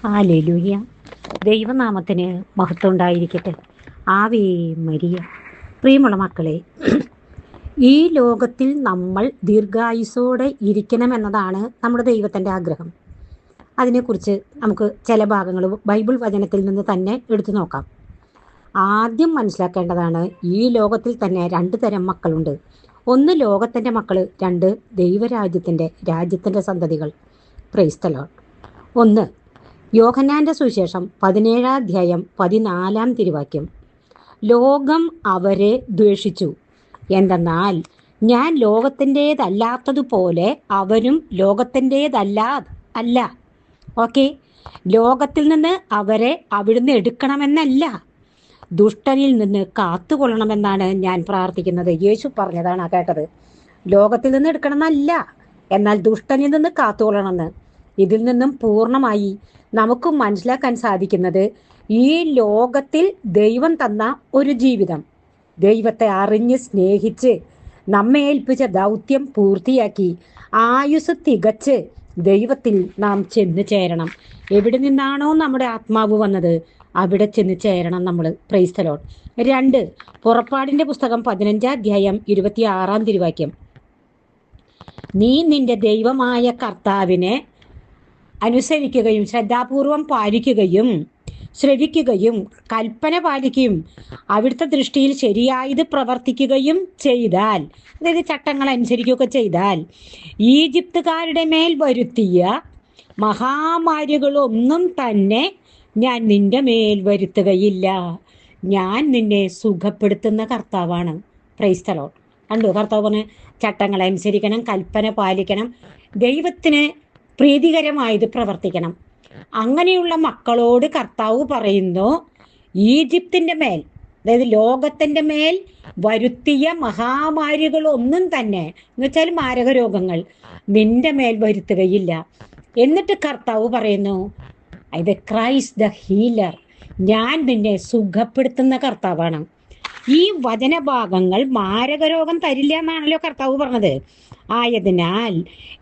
Hallelujah. ദൈവനാമത്തിന് മഹത്വം ഉണ്ടായിരിക്കട്ടെ. Ave Maria. പ്രിയമുള്ള മക്കളെ, ഈ ലോകത്തിൽ നമ്മൾ ദീർഘായുസ്സോടെ ഇരിക്കണമെന്നതാണ് നമ്മുടെ ദൈവത്തിൻ്റെ ആഗ്രഹം. അതിനെക്കുറിച്ച് നമുക്ക് ചില ഭാഗങ്ങൾ ബൈബിൾ വചനത്തിൽ നിന്ന് തന്നെ എടുത്തു നോക്കാം. ആദ്യം മനസ്സിലാക്കേണ്ടതാണ്, ഈ ലോകത്തിൽ തന്നെ രണ്ട് തരം മക്കളുണ്ട്. ഒന്ന് ലോകത്തിൻ്റെ മക്കൾ, രണ്ട് രാജ്യത്തിൻ്റെ സന്തതികൾ. Praise the Lord. ഒന്ന്, യോഹന്നാന്റെ സുവിശേഷം 17-ാം അധ്യായം 14-ാം തിരുവാക്യം. ലോകം അവരെ ദ്വേഷിച്ചു, എന്തെന്നാൽ ഞാൻ ലോകത്തിൻ്റേതല്ലാത്തതുപോലെ അവരും അല്ല. ഓക്കെ, ലോകത്തിൽ നിന്ന് അവരെ അവിടുന്ന് എടുക്കണമെന്നല്ല, ദുഷ്ടനിൽ നിന്ന് കാത്തുകൊള്ളണമെന്നാണ് ഞാൻ പ്രാർത്ഥിക്കുന്നത്. യേശു പറഞ്ഞതാണ് കേട്ടത്. ലോകത്തിൽ നിന്ന് എടുക്കണമെന്നല്ല, എന്നാൽ ദുഷ്ടനിൽ നിന്ന് കാത്തുകൊള്ളണമെന്ന്. ഇതിൽ നിന്നും പൂർണ്ണമായി നമുക്ക് മനസ്സിലാക്കാൻ സാധിക്കുന്നത്, ഈ ലോകത്തിൽ ദൈവം തന്ന ഒരു ജീവിതം, ദൈവത്തെ അറിഞ്ഞ് സ്നേഹിച്ച് നമ്മെ ഏൽപ്പിച്ച ദൗത്യം പൂർത്തിയാക്കി ആയുസ് തികച്ച് ദൈവത്തിൽ നാം ചെന്ന് ചേരണം. എവിടെ നിന്നാണോ നമ്മുടെ ആത്മാവ് വന്നത് അവിടെ ചെന്ന് ചേരണം നമ്മൾ. Praise the Lord. 2, പുറപ്പാടിന്റെ പുസ്തകം 15-ാം അധ്യായം 26-ാം തിരുവാക്യം. നീ നിന്റെ ദൈവമായ കർത്താവിനെ അനുസരിക്കുകയും ശ്രദ്ധാപൂർവം പാലിക്കുകയും ശ്രവിക്കുകയും കൽപ്പന പാലിക്കുകയും അവിടുത്തെ ദൃഷ്ടിയിൽ ശരിയായത് പ്രവർത്തിക്കുകയും ചെയ്താൽ, അതായത് ചട്ടങ്ങൾ അനുസരിക്കുകയൊക്കെ ചെയ്താൽ, ഈജിപ്തുകാരുടെ മേൽ വരുത്തിയ മഹാമാരികളൊന്നും തന്നെ ഞാൻ നിന്റെ മേൽ വരുത്തുകയില്ല. ഞാൻ നിന്നെ സുഖപ്പെടുത്തുന്ന കർത്താവാണ്. Praise the Lord. കണ്ടു, കർത്താവ് പറഞ്ഞ ചട്ടങ്ങൾ അനുസരിക്കണം, കൽപ്പന പാലിക്കണം, ദൈവത്തിന് പ്രീതികരമായത് പ്രവർത്തിക്കണം. അങ്ങനെയുള്ള മക്കളോട് കർത്താവ് പറയുന്നു, ഈജിപ്തിൻ്റെ മേൽ, അതായത് ലോകത്തിൻ്റെ മേൽ വരുത്തിയ മഹാമാരികളൊന്നും തന്നെ, എന്ന് വെച്ചാൽ മാരക രോഗങ്ങൾ, നിന്റെ മേൽ വരുത്തുകയില്ല. എന്നിട്ട് കർത്താവ് പറയുന്നു, ഇത് ക്രൈസ്റ്റ് ദ ഹീലർ, ഞാൻ നിന്നെ സുഖപ്പെടുത്തുന്ന കർത്താവാണ്. ഈ വചനഭാഗങ്ങൾ മാരകരോഗം തരില്ല എന്നാണല്ലോ കർത്താവ് പറഞ്ഞത്. ആയതിനാൽ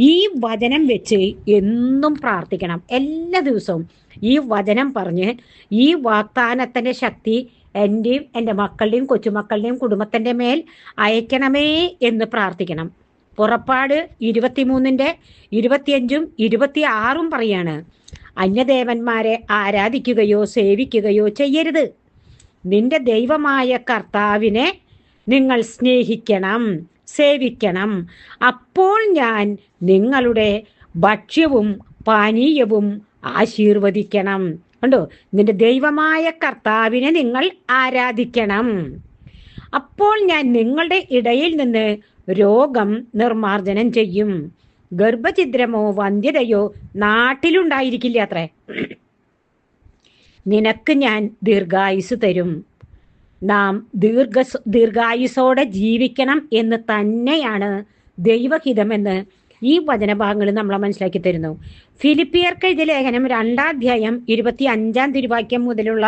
ഈ വചനം വെച്ച് എന്നും പ്രാർത്ഥിക്കണം. എല്ലാ ദിവസവും ഈ വചനം പറഞ്ഞ് ഈ വാഗ്ദാനത്തിൻ്റെ ശക്തി എൻ്റെയും എൻ്റെ മക്കളുടെയും കൊച്ചുമക്കളുടെയും കുടുംബത്തിൻ്റെ മേൽ അയക്കണമേ എന്ന് പ്രാർത്ഥിക്കണം. പുറപ്പാട് 23-ന്റെ 25-ഉം 26-ഉം പറയാണ്, അന്യദേവന്മാരെ ആരാധിക്കുകയോ സേവിക്കുകയോ ചെയ്യരുത്. നിന്റെ ദൈവമായ കർത്താവിനെ നിങ്ങൾ സ്നേഹിക്കണം, സേവിക്കണം. അപ്പോൾ ഞാൻ നിങ്ങളുടെ ഭക്ഷ്യവും പാനീയവും ആശീർവദിക്കണം. കണ്ടോ, നിന്റെ ദൈവമായ കർത്താവിനെ നിങ്ങൾ ആരാധിക്കണം. അപ്പോൾ ഞാൻ നിങ്ങളുടെ ഇടയിൽ നിന്ന് രോഗം നിർമാർജനം ചെയ്യും. ഗർഭഛിദ്രമോ വന്ധ്യതയോ നാട്ടിലുണ്ടായിരിക്കില്ല അത്രേ. നിനക്ക് ഞാൻ ദീർഘായുസ് തരും. നാം ദീർഘായുസോടെ ജീവിക്കണം എന്ന് തന്നെയാണ് ദൈവഹിതമെന്ന് ഈ വചനഭാഗങ്ങൾ നമ്മളെ മനസ്സിലാക്കി തരുന്നു. ഫിലിപ്പിയർക്ക് എഴുതിയ ലേഖനം 2-ാം അധ്യായം 25-ാം തിരുവാക്യം മുതലുള്ള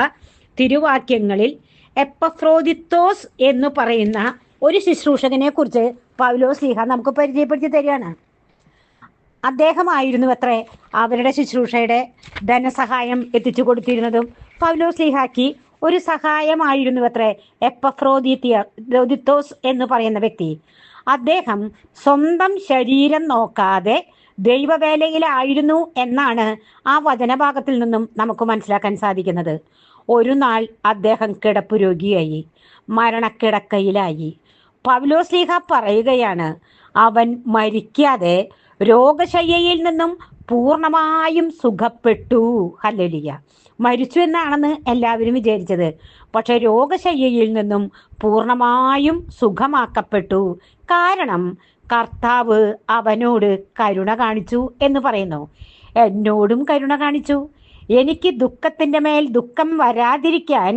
തിരുവാക്യങ്ങളിൽ എപ്പഫ്രോദിത്തോസ് എന്ന് പറയുന്ന ഒരു ശുശ്രൂഷകനെ കുറിച്ച് പൗലോസ്ലീഹ നമുക്ക് പരിചയപ്പെടുത്തി തരികയാണ്. അദ്ദേഹമായിരുന്നു അത്രേ അവരുടെ ശുശ്രൂഷയുടെ ധനസഹായം എത്തിച്ചു കൊടുത്തിരുന്നതും. പൗലോസ്ലീഹാക്ക് ഒരു സഹായമായിരുന്നു അത്രേ എപ്പഫ്രോദിത്തോസ് എന്ന് പറയുന്ന വ്യക്തി. അദ്ദേഹം സ്വന്തം ശരീരം നോക്കാതെ ദൈവവേലയിലായിരുന്നു എന്നാണ് ആ വചനഭാഗത്തിൽ നിന്നും നമുക്ക് മനസ്സിലാക്കാൻ സാധിക്കുന്നത്. ഒരു നാൾ അദ്ദേഹം കിടപ്പ് രോഗിയായി, മരണക്കിടക്കയിലായി. പൗലോസ്ലീഹ പറയുകയാണ്, അവൻ മരിക്കാതെ രോഗശയ്യയിൽ നിന്നും പൂർണ്ണമായും സുഖപ്പെട്ടു. ഹല്ലേലൂയ. മരിച്ചു എന്നാണെന്ന് എല്ലാവരും വിചാരിച്ചത്, പക്ഷെ രോഗശയ്യയിൽ നിന്നും പൂർണ്ണമായും സുഖമാക്കപ്പെട്ടു. കാരണം കർത്താവ് അവനോട് കരുണ കാണിച്ചു എന്ന് പറയുന്നു. എന്നോടും കരുണ കാണിച്ചു. എനിക്ക് ദുഃഖത്തിൻ്റെ മേൽ ദുഃഖം വരാതിരിക്കാൻ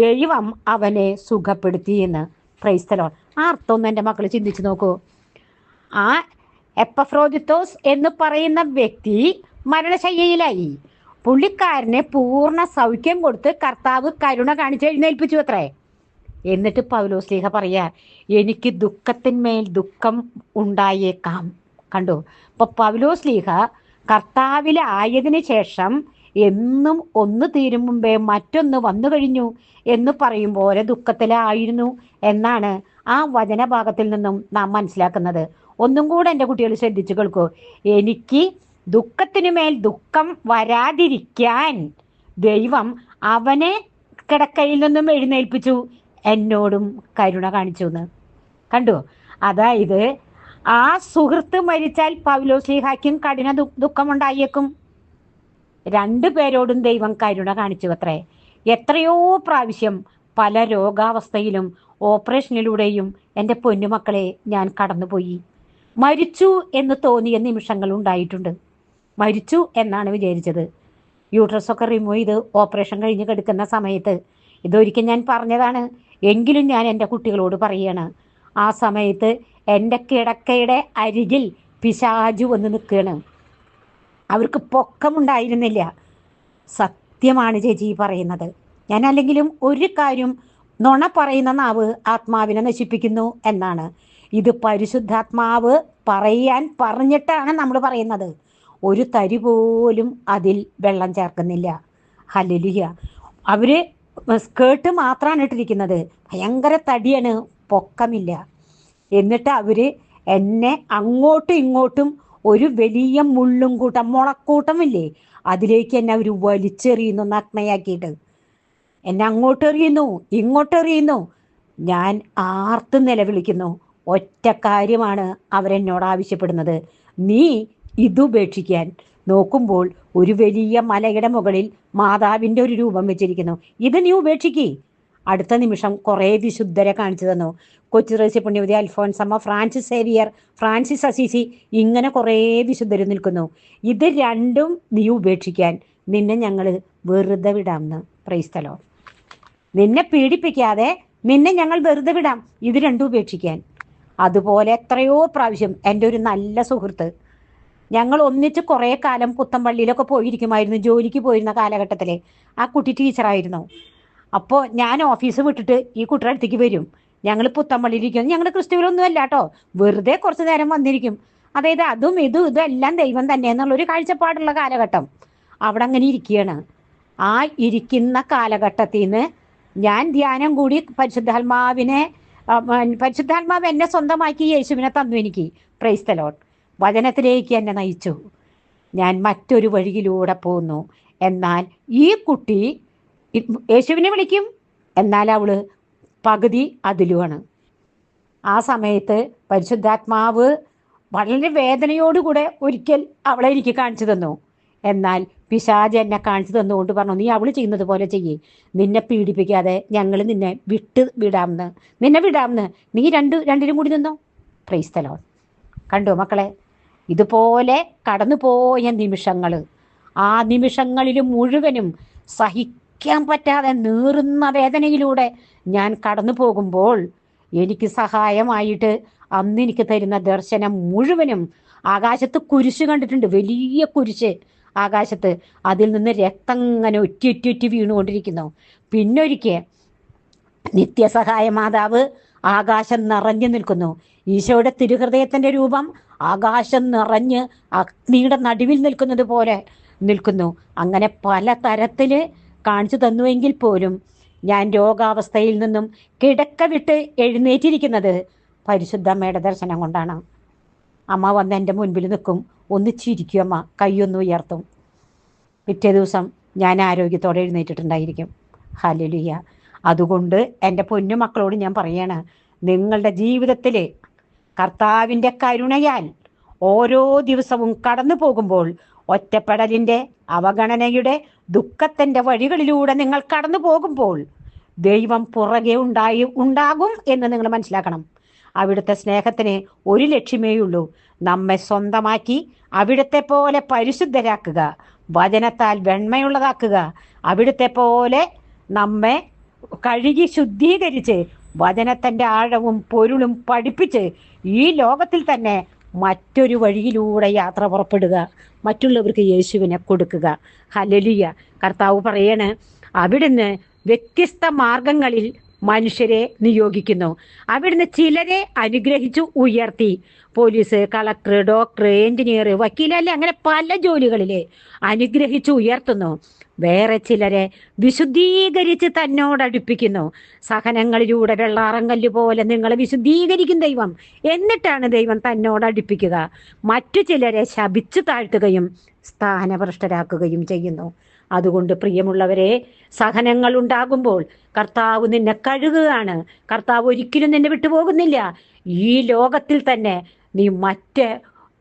ദൈവം അവനെ സുഖപ്പെടുത്തി എന്ന്. Praise the Lord. ആ അർത്ഥമൊന്നും എൻ്റെ മക്കൾ ചിന്തിച്ചു നോക്കൂ. ആ എപ്പഫ്രോദിത്തോസ് എന്ന് പറയുന്ന വ്യക്തി മരണശയ്യയിലായി. പുള്ളിക്കാരനെ പൂർണ്ണ സൗഖ്യം കൊടുത്ത് കർത്താവ് കരുണ കാണിച്ച് എഴുന്നേൽപ്പിച്ചു അത്രേ. എന്നിട്ട് പൗലോസ്ലീഹ പറയാ, എനിക്ക് ദുഃഖത്തിന്മേൽ ദുഃഖം ഉണ്ടായേക്കാം. കണ്ടു. അപ്പൊ പൗലോസ്ലീഹ കർത്താവിലായതിനു ശേഷം എന്നും ഒന്ന് തീരും മുമ്പേ മറ്റൊന്ന് വന്നു കഴിഞ്ഞു എന്ന് പറയും പോലെ ദുഃഖത്തിലായിരുന്നു എന്നാണ് ആ വചനഭാഗത്തിൽ നിന്നും നാം മനസ്സിലാക്കുന്നത്. ഒന്നും കൂടെ എൻ്റെ കുട്ടികൾ ശ്രദ്ധിച്ചു കേൾക്കൂ. എനിക്ക് ദുഃഖത്തിനു മേൽ ദുഃഖം വരാതിരിക്കാൻ ദൈവം അവനെ കിടക്കയിൽ നിന്നും എഴുന്നേൽപ്പിച്ചു, എന്നോടും കരുണ കാണിച്ചു എന്ന് കണ്ടു. അതായത് ആ സുഹൃത്ത് മരിച്ചാൽ പൗലോസ്ലീഹായ്ക്കും കഠിന ദുഃഖമുണ്ടായേക്കും. രണ്ടുപേരോടും ദൈവം കരുണ കാണിച്ചു അത്രേ. എത്രയോ പ്രാവശ്യം പല രോഗാവസ്ഥയിലും ഓപ്പറേഷനിലൂടെയും എൻ്റെ പൊന്നുമക്കളെ ഞാൻ കടന്നുപോയി. മരിച്ചു എന്ന് തോന്നിയ നിമിഷങ്ങൾ ഉണ്ടായിട്ടുണ്ട്. മരിച്ചു എന്നാണ് വിചാരിച്ചത്. യൂട്രസൊക്കെ റിമൂവ് ചെയ്ത് ഓപ്പറേഷൻ കഴിഞ്ഞ് കിടക്കുന്ന സമയത്ത്, ഇതൊരിക്കൽ ഞാൻ പറഞ്ഞതാണ്, എങ്കിലും ഞാൻ എൻ്റെ കുട്ടികളോട് പറയുകയാണ്, ആ സമയത്ത് എൻ്റെ കിടക്കയുടെ അരികിൽ പിശാചു വന്ന് നിൽക്കുകയാണ്. അവർക്ക് പൊക്കമുണ്ടായിരുന്നില്ല. സത്യമാണ് ചേച്ചി പറയുന്നത്. ഞാൻ അല്ലെങ്കിലും ഒരു കാര്യം, നുണ പറയുന്ന നാവ് ആത്മാവിനെ നശിപ്പിക്കുന്നു എന്നാണ്. ഇത് പരിശുദ്ധാത്മാവ് പറഞ്ഞിട്ടാണ് നമ്മൾ പറയുന്നത്. ഒരു തരി പോലും അതിൽ വെള്ളം ചേർക്കുന്നില്ല. ഹല്ലേലൂയ. അവര് സ്കേർട്ട് മാത്രമാണ് ഇട്ടിരിക്കുന്നത്. ഭയങ്കര തടിയാണ്, പൊക്കമില്ല. എന്നിട്ട് അവര് എന്നെ അങ്ങോട്ടും ഇങ്ങോട്ടും ഒരു വലിയ മുള്ളും കൂട്ടം, മുളക്കൂട്ടമില്ലേ, അതിലേക്ക് എന്നെ അവർ വലിച്ചെറിയുന്നു നഗ്നയാക്കിയിട്ട്. എന്നെ അങ്ങോട്ടെറിയുന്നു ഇങ്ങോട്ടെറിയുന്നു. ഞാൻ ആർത്ത് നിലവിളിക്കുന്നു. ഒറ്റ കാര്യമാണ് അവരെന്നോട് ആവശ്യപ്പെടുന്നത്, നീ ഇതുപേക്ഷിക്കാൻ. നോക്കുമ്പോൾ ഒരു വലിയ മലയുടെ മുകളിൽ മാതാവിൻ്റെ ഒരു രൂപം വെച്ചിരിക്കുന്നു. ഇത് നീ ഉപേക്ഷിക്കേ. അടുത്ത നിമിഷം കുറേ വിശുദ്ധരെ കാണിച്ചു തന്നു. കൊച്ചുറേസ്യ പുണ്യവതി Alphonsamma, Francis Xavier, Francis Assisi, ഇങ്ങനെ കുറേ വിശുദ്ധർ നിൽക്കുന്നു. ഇത് രണ്ടും നീ ഉപേക്ഷിക്കാൻ, നിന്നെ ഞങ്ങൾ വെറുതെ വിടാമെന്ന്. Praise the Lord. നിന്നെ പീഡിപ്പിക്കാതെ നിന്നെ ഞങ്ങൾ വെറുതെ വിടാം, ഇത് രണ്ടും ഉപേക്ഷിക്കാൻ. അതുപോലെ എത്രയോ പ്രാവശ്യം എൻ്റെ ഒരു നല്ല സുഹൃത്ത്, ഞങ്ങൾ ഒന്നിച്ച് കുറേ കാലം പുത്തമ്പള്ളിയിലൊക്കെ പോയിരിക്കുമായിരുന്നു. ജോലിക്ക് പോയിരുന്ന കാലഘട്ടത്തിൽ ആ കുട്ടി ടീച്ചറായിരുന്നു. അപ്പോൾ ഞാൻ ഓഫീസ് വിട്ടിട്ട് ഈ കുട്ടിയുടെ അടുത്തേക്ക് വരും. ഞങ്ങൾ പുത്തമ്പള്ളിയിലിരിക്കുന്നു. ഞങ്ങൾ ക്രിസ്തുവിലൊന്നും അല്ല കേട്ടോ, വെറുതെ കുറച്ച് നേരം വന്നിരിക്കും. അതായത് അതും ഇതും എല്ലാം ദൈവം തന്നെ എന്നുള്ളൊരു കാഴ്ചപ്പാടുള്ള കാലഘട്ടം. അവിടെ അങ്ങനെ ഇരിക്കുകയാണ്. ആ ഇരിക്കുന്ന കാലഘട്ടത്തിൽ നിന്ന് ഞാൻ ധ്യാനം കൂടി പരിശുദ്ധാത്മാവ് എന്നെ സ്വന്തമാക്കി യേശുവിനെ തന്നു എനിക്ക്. Praise the Lord. വചനത്തിലേക്ക് എന്നെ നയിച്ചു. ഞാൻ മറ്റൊരു വഴിയിലൂടെ പോകുന്നു. എന്നാൽ ഈ കുട്ടി യേശുവിനെ വിളിക്കും, എന്നാൽ അവള് പകുതി അതിലുമാണ്. ആ സമയത്ത് പരിശുദ്ധാത്മാവ് വളരെ വേദനയോടുകൂടെ ഒരിക്കൽ അവളെ എനിക്ക് കാണിച്ചു തന്നു. എന്നാൽ പിശാച് എന്നെ കാണിച്ചു തന്നുകൊണ്ട് പറഞ്ഞു, നീ അവൾ ചെയ്യുന്നത് പോലെ ചെയ്യേ, നിന്നെ പീഡിപ്പിക്കാതെ ഞങ്ങൾ നിന്നെ വിടാമെന്ന് നീ രണ്ടിനും കൂടി നിന്നോ. Praise the Lord. കണ്ടു മക്കളെ, ഇതുപോലെ കടന്നുപോയ നിമിഷങ്ങൾ, ആ നിമിഷങ്ങളിൽ മുഴുവനും സഹിക്കാൻ പറ്റാതെ നീറുന്ന വേദനയിലൂടെ ഞാൻ കടന്നു പോകുമ്പോൾ എനിക്ക് സഹായമായിട്ട് അന്ന് എനിക്ക് തരുന്ന ദർശനം മുഴുവനും, ആകാശത്ത് കുരിശ് കണ്ടിട്ടുണ്ട്, വലിയ കുരിശ് ആകാശത്ത്, അതിൽ നിന്ന് രക്തം ഇങ്ങനെ ഒറ്റി വീണുകൊണ്ടിരിക്കുന്നു. പിന്നൊരിക്കൽ നിത്യസഹായ മാതാവ് ആകാശം നിറഞ്ഞു നിൽക്കുന്നു. ഈശോയുടെ തിരുഹൃദയത്തിൻ്റെ രൂപം ആകാശം നിറഞ്ഞ് അഗ്നിയുടെ നടുവിൽ നിൽക്കുന്നത് പോലെ നിൽക്കുന്നു. അങ്ങനെ പല തരത്തിൽ കാണിച്ചു തന്നുവെങ്കിൽ പോലും ഞാൻ രോഗാവസ്ഥയിൽ നിന്നും കിടക്ക വിട്ട് എഴുന്നേറ്റിരിക്കുന്നത് പരിശുദ്ധമ്മയുടെ ദർശനം കൊണ്ടാണ്. അമ്മ വന്ന് എൻ്റെ മുൻപിൽ നിൽക്കും, ഒന്ന് ചിരിക്കും, അമ്മ കൈയൊന്ന് ഉയർത്തും. പിറ്റേ ദിവസം ഞാൻ ആരോഗ്യത്തോടെ എഴുന്നേറ്റിട്ടുണ്ടായിരിക്കും. ഹല്ലേലൂയ. അതുകൊണ്ട് എൻ്റെ പൊന്നുമക്കളോട് ഞാൻ പറയാണ്, നിങ്ങളുടെ ജീവിതത്തിൽ കർത്താവിൻ്റെ കരുണയാൽ ഓരോ ദിവസവും കടന്നു പോകുമ്പോൾ, ഒറ്റപ്പെടലിൻ്റെ, അവഗണനയുടെ, ദുഃഖത്തിൻ്റെ വഴികളിലൂടെ നിങ്ങൾ കടന്നു പോകുമ്പോൾ ദൈവം പുറകെ ഉണ്ടാകും എന്ന് നിങ്ങൾ മനസ്സിലാക്കണം. അവിടുത്തെ സ്നേഹത്തിന് ഒരു ലക്ഷ്യമേയുള്ളൂ, നമ്മെ സ്വന്തമാക്കി അവിടുത്തെ പോലെ പരിശുദ്ധരാക്കുക, വചനത്താൽ വെണ്മയുള്ളതാക്കുക, അവിടുത്തെ പോലെ നമ്മെ കഴുകി ശുദ്ധീകരിച്ച് വചനത്തിൻ്റെ ആഴവും പൊരുളും പഠിപ്പിച്ച് ഈ ലോകത്തിൽ തന്നെ മറ്റൊരു വഴിയിലൂടെ യാത്ര പുറപ്പെടുക, മറ്റുള്ളവർക്ക് യേശുവിനെ കൊടുക്കുക. ഹല്ലേലൂയ. കർത്താവ് പറയണ്, അവിടുന്ന് വ്യത്യസ്ത മാർഗങ്ങളിൽ മനുഷ്യരെ നിയോഗിക്കുന്നു. അവിടുന്ന് ചിലരെ അനുഗ്രഹിച്ചു ഉയർത്തി. പോലീസ്, കളക്ടർ, ഡോക്ടർ, എഞ്ചിനീയർ, വക്കീലല്ലേ, അങ്ങനെ പല ജോലികളിലെ അനുഗ്രഹിച്ചു ഉയർത്തുന്നു. വേറെ ചിലരെ വിശുദ്ധീകരിച്ച് തന്നോടടുപ്പിക്കുന്നു. സഹനങ്ങളിലൂടെ വെള്ളാറങ്കല്ല് പോലെ നിങ്ങളെ വിശുദ്ധീകരിക്കും ദൈവം. എന്നിട്ടാണ് ദൈവം തന്നോടടുപ്പിക്കുക. മറ്റു ചിലരെ ശപിച്ചു താഴ്ത്തുകയും സ്ഥാനഭ്രഷ്ടരാക്കുകയും ചെയ്യുന്നു. അതുകൊണ്ട് പ്രിയമുള്ളവരെ, സഹനങ്ങൾ ഉണ്ടാകുമ്പോൾ കർത്താവ് നിന്നെ കഴുകുകയാണ്. കർത്താവ് ഒരിക്കലും നിന്നെ വിട്ടുപോകുന്നില്ല. ഈ ലോകത്തിൽ തന്നെ നീ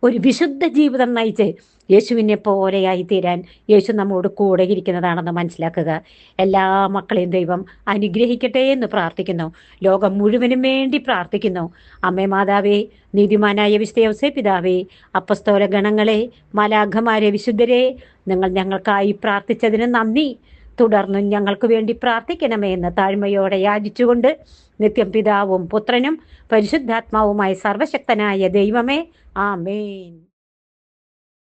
ഒരു വിശുദ്ധ ജീവിതം നയിച്ച് യേശുവിനെ പോലെയായി തീരാൻ യേശു നമ്മോട് കൂടെ ഇരിക്കുന്നതാണെന്ന് മനസ്സിലാക്കുക. എല്ലാ മക്കളെയും ദൈവം അനുഗ്രഹിക്കട്ടെ എന്ന് പ്രാർത്ഥിക്കുന്നു. ലോകം മുഴുവനും വേണ്ടി പ്രാർത്ഥിക്കുന്നു. അമ്മേ മാതാവേ, നീതിമാനായ വിശുദ്ധ യൗസേ പിതാവേ, അപ്പസ്തോല ഗണങ്ങളെ, മാലാഖമാരെ, വിശുദ്ധരെ, നിങ്ങൾ ഞങ്ങൾക്കായി പ്രാർത്ഥിച്ചതിന് നന്ദി. തുടർന്നും ഞങ്ങൾക്ക് വേണ്ടി പ്രാർത്ഥിക്കണമേ എന്ന് താഴ്മയോടെ യാചിച്ചുകൊണ്ട് നിത്യം പിതാവും പുത്രനും പരിശുദ്ധാത്മാവുമായ സർവശക്തനായ ദൈവമേ, ആമേൻ.